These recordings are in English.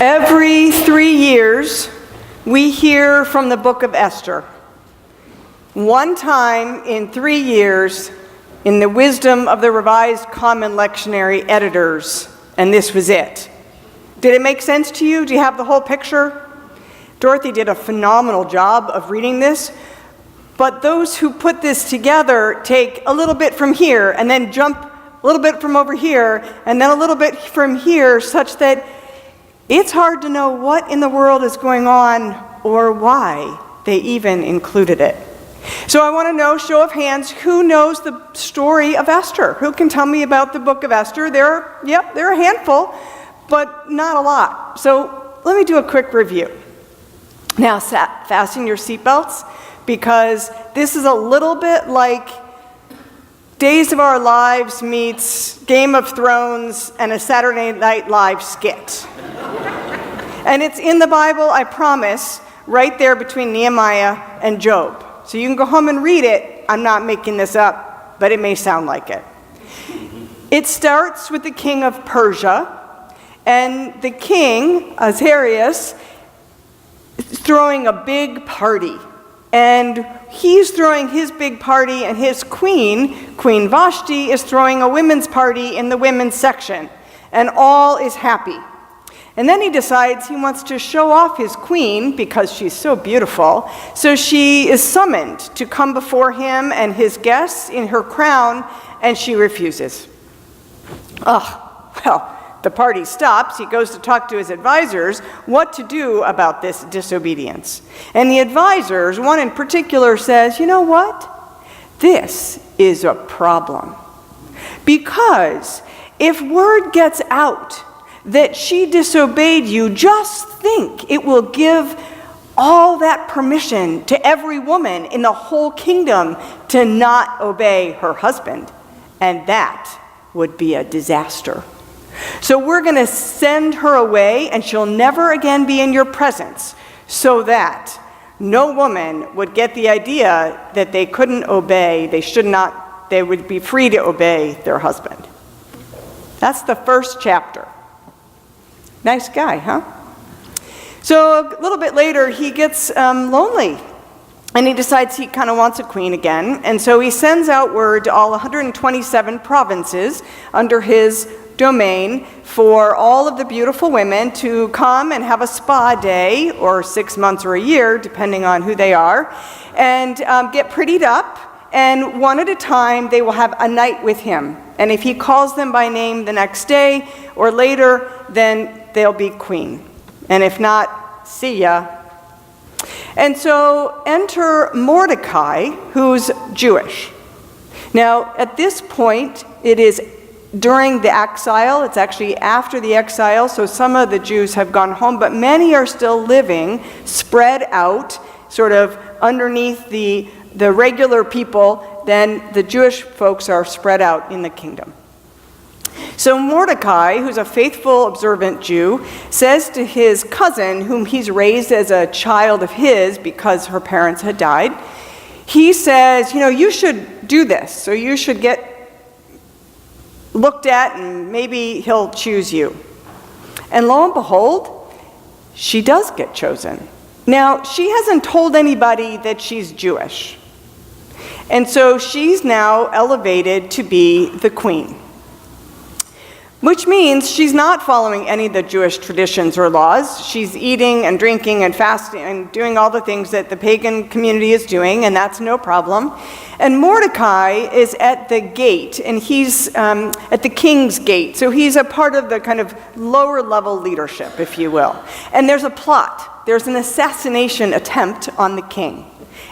Every 3 years, we hear from the book of Esther. One time in 3 years, in the wisdom of the Revised Common Lectionary editors, and this was it. Did it make sense to you? Do you have the whole picture? Dorothy did a phenomenal job of reading this, but those who put this together take a little bit from here and then jump a little bit from over here and then a little bit from here, such that it's hard to know what in the world is going on or why they even included it. So I want to know, show of hands, who knows the story of Esther? Who can tell me about the book of Esther? There are a handful, but not a lot. So let me do a quick review. Now fasten your seatbelts, because this is a little bit like Days of Our Lives meets Game of Thrones and a Saturday Night Live skit. And it's in the Bible, I promise, right there between Nehemiah and Job. So you can go home and read it. I'm not making this up, but it may sound like it. It starts with the king of Persia, and the king, Ahasuerus, is throwing a big party. And he's throwing his big party, and his queen, Queen Vashti, is throwing a women's party in the women's section. And all is happy. And then he decides he wants to show off his queen because she's so beautiful. So she is summoned to come before him and his guests in her crown, and she refuses. Well, the party stops. He goes to talk to his advisors what to do about this disobedience. And the advisors, one in particular, says, you know what? This is a problem. Because if word gets out that she disobeyed you, just think it will give all that permission to every woman in the whole kingdom to not obey her husband. And that would be a disaster. So we're going to send her away, and she'll never again be in your presence, so that no woman would get the idea that they couldn't obey, they would be free to obey their husband. That's the first chapter. Nice guy, huh? So a little bit later, he gets lonely, and he decides he kind of wants a queen again. And so he sends out word to all 127 provinces under his domain for all of the beautiful women to come and have a spa day, or 6 months or a year, depending on who they are, and get prettied up. And one at a time, they will have a night with him. And if he calls them by name the next day or later, then they'll be queen. And if not, see ya. And so enter Mordecai, who's Jewish. Now, at this point, it is during the exile. It's actually after the exile, so some of the Jews have gone home, but many are still living, spread out, sort of underneath the regular people. Then the Jewish folks are spread out in the kingdom. So Mordecai, who's a faithful, observant Jew, says to his cousin, whom he's raised as a child of his because her parents had died, he says, you should do this, so you should get looked at, and maybe he'll choose you. And lo and behold, she does get chosen. Now, she hasn't told anybody that she's Jewish. And so she's now elevated to be the queen, which means she's not following any of the Jewish traditions or laws. She's eating and drinking and fasting and doing all the things that the pagan community is doing, and that's no problem. And Mordecai is at the gate, and he's at the king's gate. So he's a part of the kind of lower level leadership, if you will. And there's a plot. There's an assassination attempt on the king.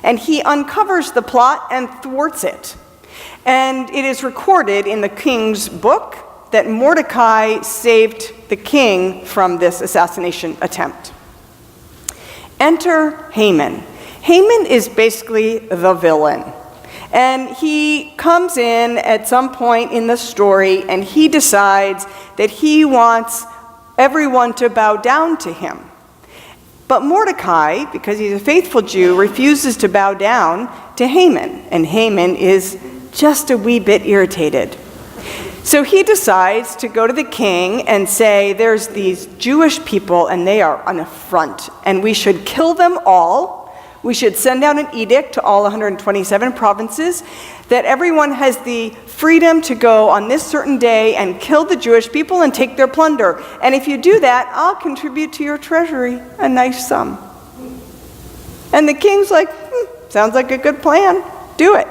And he uncovers the plot and thwarts it. And it is recorded in the king's book that Mordecai saved the king from this assassination attempt. Enter Haman. Haman is basically the villain. And he comes in at some point in the story, and he decides that he wants everyone to bow down to him. But Mordecai, because he's a faithful Jew, refuses to bow down to Haman. And Haman is just a wee bit irritated. So he decides to go to the king and say, there's these Jewish people and they are an affront, and we should kill them all. We should send out an edict to all 127 provinces that everyone has the freedom to go on this certain day and kill the Jewish people and take their plunder. And if you do that, I'll contribute to your treasury a nice sum. And the king's like, sounds like a good plan. Do it.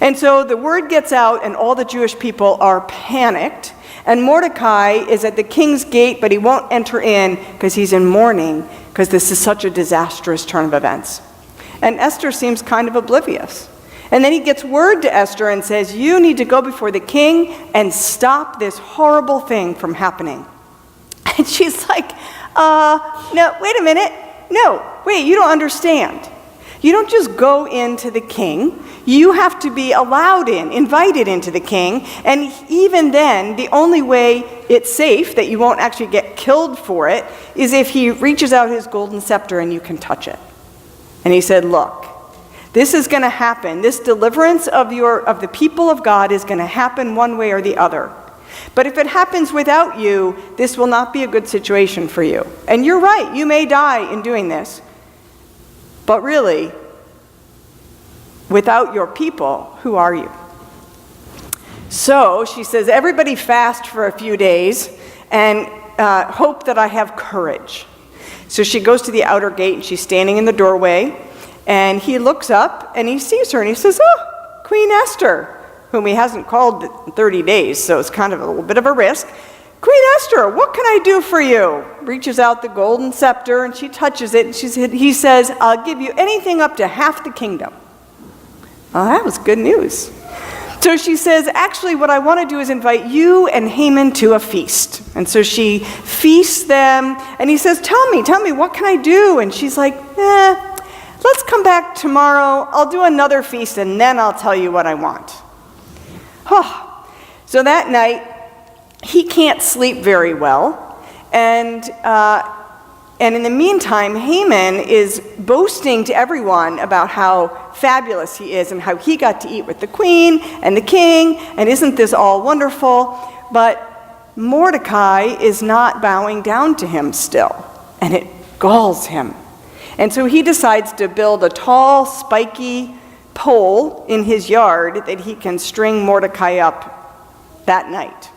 And so the word gets out, and all the Jewish people are panicked. And Mordecai is at the king's gate, but he won't enter in because he's in mourning, because this is such a disastrous turn of events. And Esther seems kind of oblivious. And then he gets word to Esther and says, you need to go before the king and stop this horrible thing from happening. And she's like, no, wait a minute. No, wait, you don't understand. You don't just go into the king. You have to be allowed in, invited into the king. And even then, the only way it's safe, that you won't actually get killed for it, is if he reaches out his golden scepter and you can touch it. And he said, look, this is going to happen. This deliverance of the people of God is going to happen one way or the other. But if it happens without you, this will not be a good situation for you. And you're right, you may die in doing this. But really, without your people, who are you? So she says, everybody fast for a few days and hope that I have courage. So she goes to the outer gate and she's standing in the doorway, and he looks up and he sees her and he says, oh, Queen Esther, whom he hasn't called in 30 days, so it's kind of a little bit of a risk. Queen Esther, what can I do for you? Reaches out the golden scepter and she touches it, and he says, I'll give you anything up to half the kingdom. Well, that was good news. So she says, actually, what I want to do is invite you and Haman to a feast. And so she feasts them, and he says, tell me, what can I do? And she's like, let's come back tomorrow. I'll do another feast, and then I'll tell you what I want. So that night, he can't sleep very well, and in the meantime, Haman is boasting to everyone about how fabulous he is and how he got to eat with the queen and the king, and isn't this all wonderful? But Mordecai is not bowing down to him still, and it galls him. And so he decides to build a tall, spiky pole in his yard that he can string Mordecai up that night.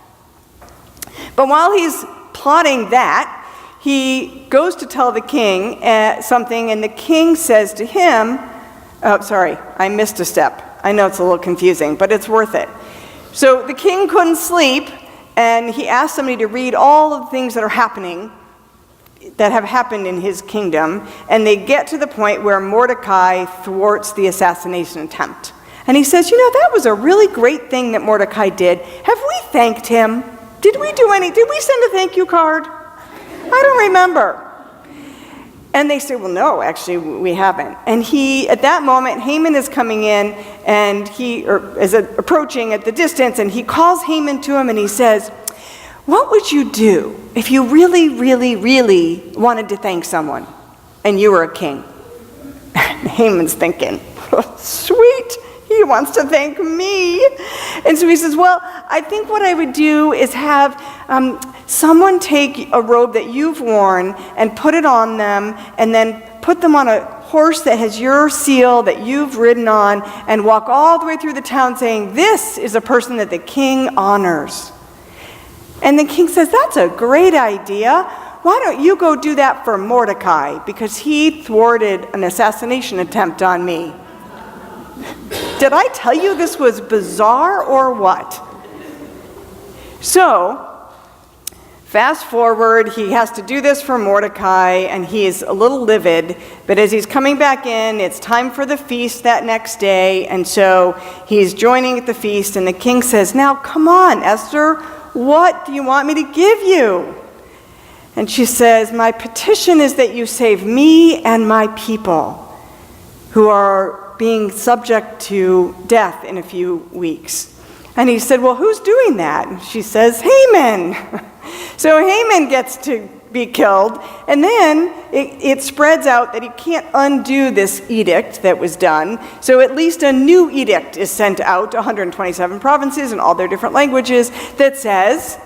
But while he's plotting that, he goes to tell the king something, and the king says to him, oh, sorry, I missed a step. I know it's a little confusing, but it's worth it. So the king couldn't sleep, and he asked somebody to read all of the things that have happened in his kingdom, and they get to the point where Mordecai thwarts the assassination attempt. And he says, that was a really great thing that Mordecai did. Have we thanked him? Did we send a thank you card? I don't remember. And they say, well, no, actually, we haven't. And at that moment, Haman is coming in, and he is approaching at the distance, and he calls Haman to him, and he says, what would you do if you really, really, really wanted to thank someone and you were a king? Haman's thinking, sweet, he wants to thank me. And so he says, well, I think what I would do is have someone take a robe that you've worn and put it on them, and then put them on a horse that has your seal that you've ridden on, and walk all the way through the town saying, this is a person that the king honors. And the king says, that's a great idea. Why don't you go do that for Mordecai, because he thwarted an assassination attempt on me. Did I tell you this was bizarre or what? So, fast forward, he has to do this for Mordecai, and he's a little livid, but as he's coming back in, it's time for the feast that next day, and so he's joining at the feast, and the king says, now come on, Esther, what do you want me to give you? And she says, my petition is that you save me and my people who are being subject to death in a few weeks. And he said, well, who's doing that? And she says, Haman. So Haman gets to be killed. And then it spreads out that he can't undo this edict that was done. So at least a new edict is sent out to 127 provinces in all their different languages that says,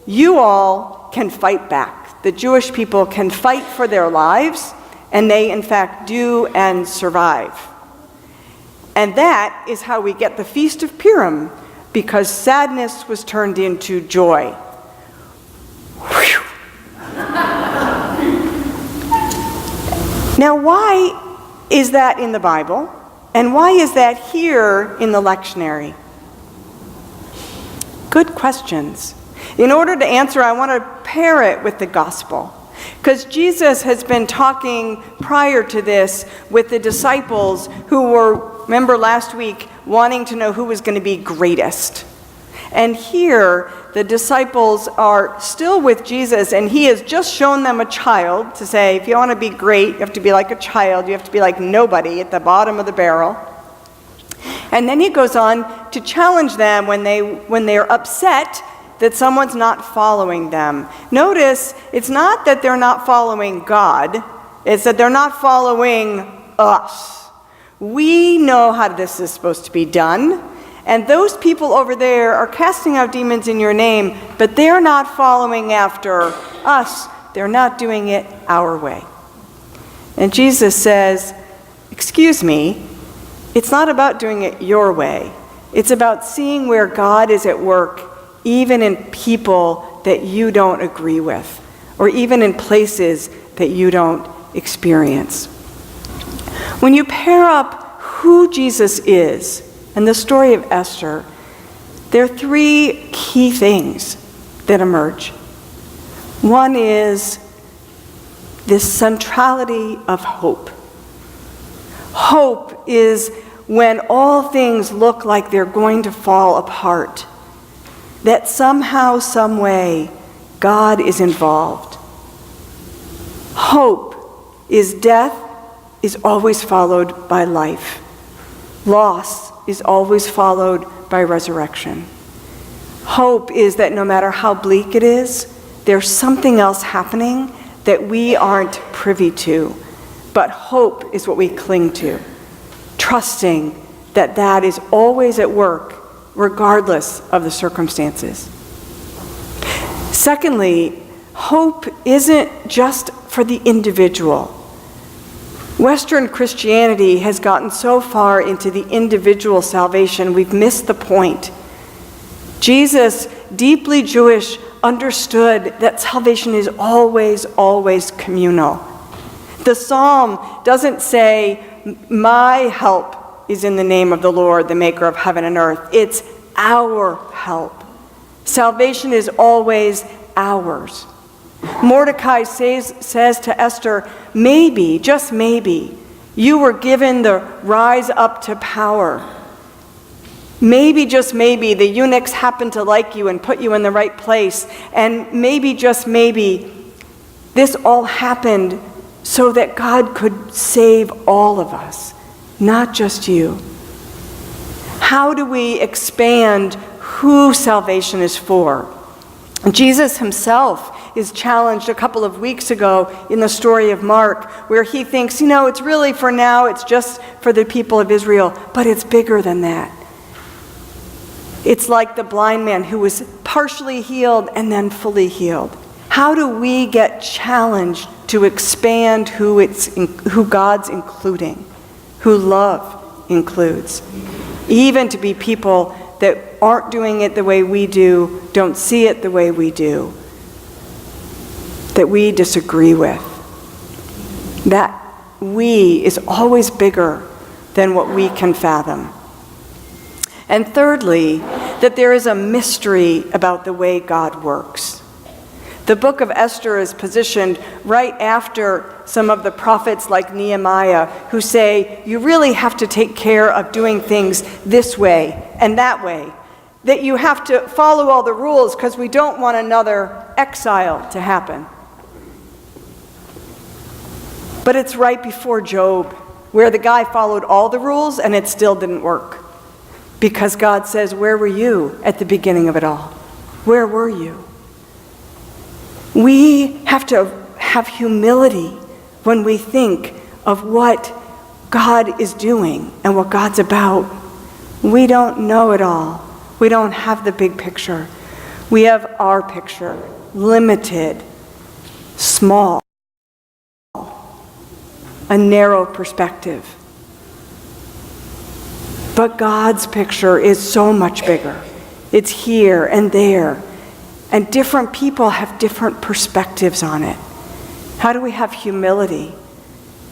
you all can fight back. The Jewish people can fight for their lives, and they in fact do and survive. And that is how we get the Feast of Purim, because sadness was turned into joy. Whew. Now, why is that in the Bible? And why is that here in the lectionary? Good questions. In order to answer, I want to pair it with the gospel. Because Jesus has been talking prior to this with the disciples who were, remember last week, wanting to know who was going to be greatest. And here, the disciples are still with Jesus, and he has just shown them a child to say, if you want to be great, you have to be like a child. You have to be like nobody at the bottom of the barrel. And then he goes on to challenge them when they're upset that someone's not following them. Notice, it's not that they're not following God, it's that they're not following us. We know how this is supposed to be done, and those people over there are casting out demons in your name, but they're not following after us. They're not doing it our way. And Jesus says, excuse me, it's not about doing it your way. It's about seeing where God is at work, even in people that you don't agree with, or even in places that you don't experience. When you pair up who Jesus is and the story of Esther, there are three key things that emerge. One is this centrality of hope. Hope is when all things look like they're going to fall apart, that somehow, some way, God is involved. Hope is death is always followed by life. Loss is always followed by resurrection. Hope is that no matter how bleak it is, there's something else happening that we aren't privy to. But hope is what we cling to, trusting that that is always at work, regardless of the circumstances. Secondly, hope isn't just for the individual. Western Christianity has gotten so far into the individual salvation, we've missed the point. Jesus, deeply Jewish, understood that salvation is always, always communal. The psalm doesn't say, my help is in the name of the Lord, the maker of heaven and earth. It's our help. Salvation is always ours. Mordecai says to Esther, maybe, just maybe, you were given the rise up to power. Maybe, just maybe, the eunuchs happened to like you and put you in the right place. And maybe, just maybe, this all happened so that God could save all of us, not just you. How do we expand who salvation is for? Jesus himself is challenged a couple of weeks ago in the story of Mark, where he thinks, it's really for now, it's just for the people of Israel, but it's bigger than that. It's like the blind man who was partially healed and then fully healed. How do we get challenged to expand who God's including, who love includes, even to be people that aren't doing it the way we do, don't see it the way we do, that we disagree with. That we is always bigger than what we can fathom. And thirdly, that there is a mystery about the way God works. The book of Esther is positioned right after some of the prophets like Nehemiah who say, you really have to take care of doing things this way and that way. That you have to follow all the rules because we don't want another exile to happen. But it's right before Job, where the guy followed all the rules and it still didn't work. Because God says, where were you at the beginning of it all? Where were you? We have to have humility when we think of what God is doing and what God's about. We don't know it all. We don't have the big picture. We have our picture, limited, small, a narrow perspective. But God's picture is so much bigger. It's here and there. And different people have different perspectives on it. How do we have humility?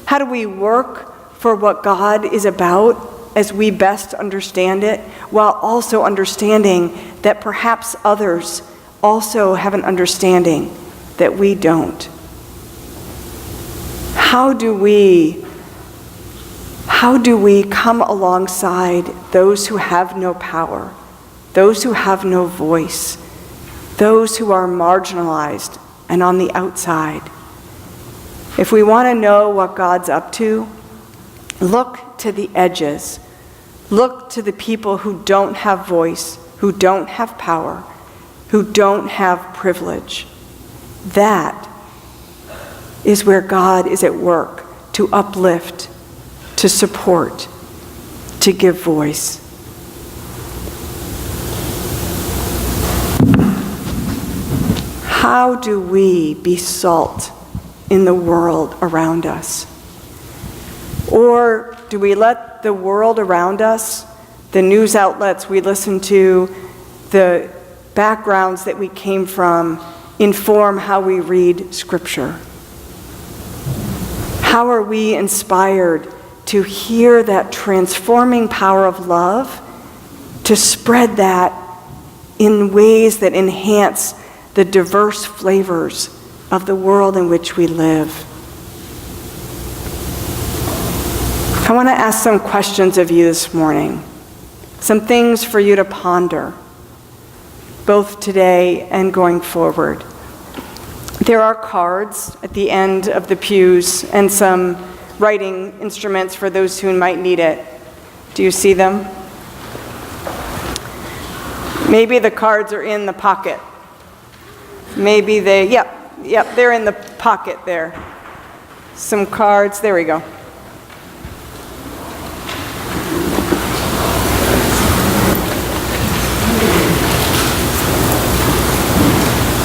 How do we work for what God is about as we best understand it, while also understanding that perhaps others also have an understanding that we don't? How do we come alongside those who have no power, those who have no voice, those who are marginalized and on the outside? If we want to know what God's up to, look to the edges. Look to the people who don't have voice, who don't have power, who don't have privilege. That is where God is at work to uplift, to support, to give voice. How do we be salt in the world around us? Or do we let the world around us, the news outlets we listen to, the backgrounds that we came from, inform how we read Scripture? How are we inspired to hear that transforming power of love, to spread that in ways that enhance the diverse flavors of the world in which we live? I want to ask some questions of you this morning, some things for you to ponder, both today and going forward. There are cards at the end of the pews and some writing instruments for those who might need it. Do you see them? Maybe the cards are in the pocket. Maybe yep, they're in the pocket there. Some cards, there we go.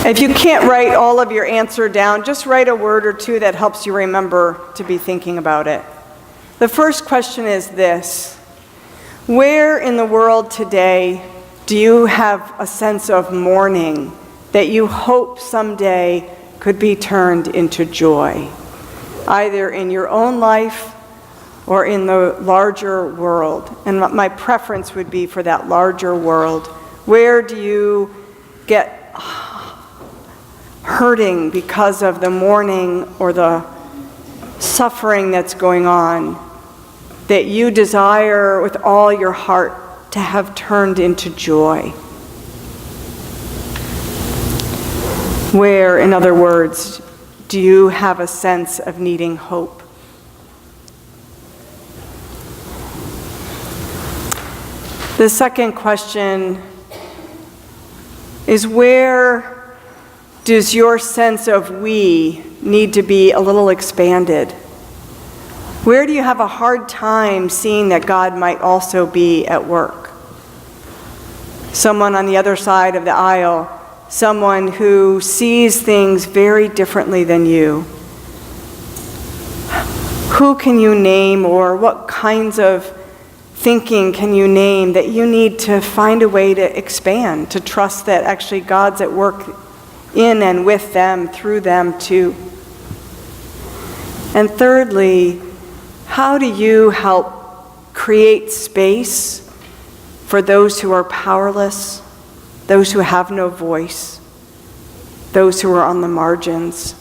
If you can't write all of your answer down, just write a word or two that helps you remember to be thinking about it. The first question is this: where in the world today do you have a sense of mourning that you hope someday could be turned into joy, either in your own life or in the larger world? And my preference would be for that larger world. Where do you get hurting because of the mourning or the suffering that's going on that you desire with all your heart to have turned into joy? Where, in other words, do you have a sense of needing hope? The second question is, where does your sense of we need to be a little expanded? Where do you have a hard time seeing that God might also be at work? Someone on the other side of the aisle, someone who sees things very differently than you. Who can you name, or what kinds of thinking can you name that you need to find a way to expand, to trust that actually God's at work in and with them, through them too? And thirdly, how do you help create space for those who are powerless, those who have no voice, those who are on the margins?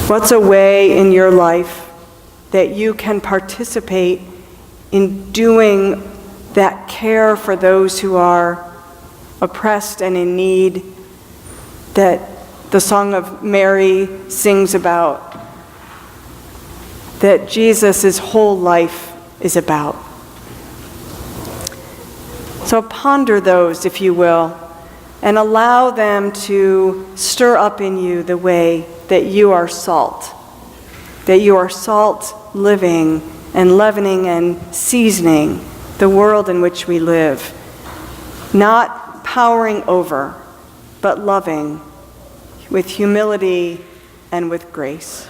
What's a way in your life that you can participate in doing that care for those who are oppressed and in need, that the Song of Mary sings about, that Jesus' whole life is about? So ponder those, if you will. and allow them to stir up in you the way that you are salt living and leavening and seasoning the world in which we live, not powering over, but loving with humility and with grace.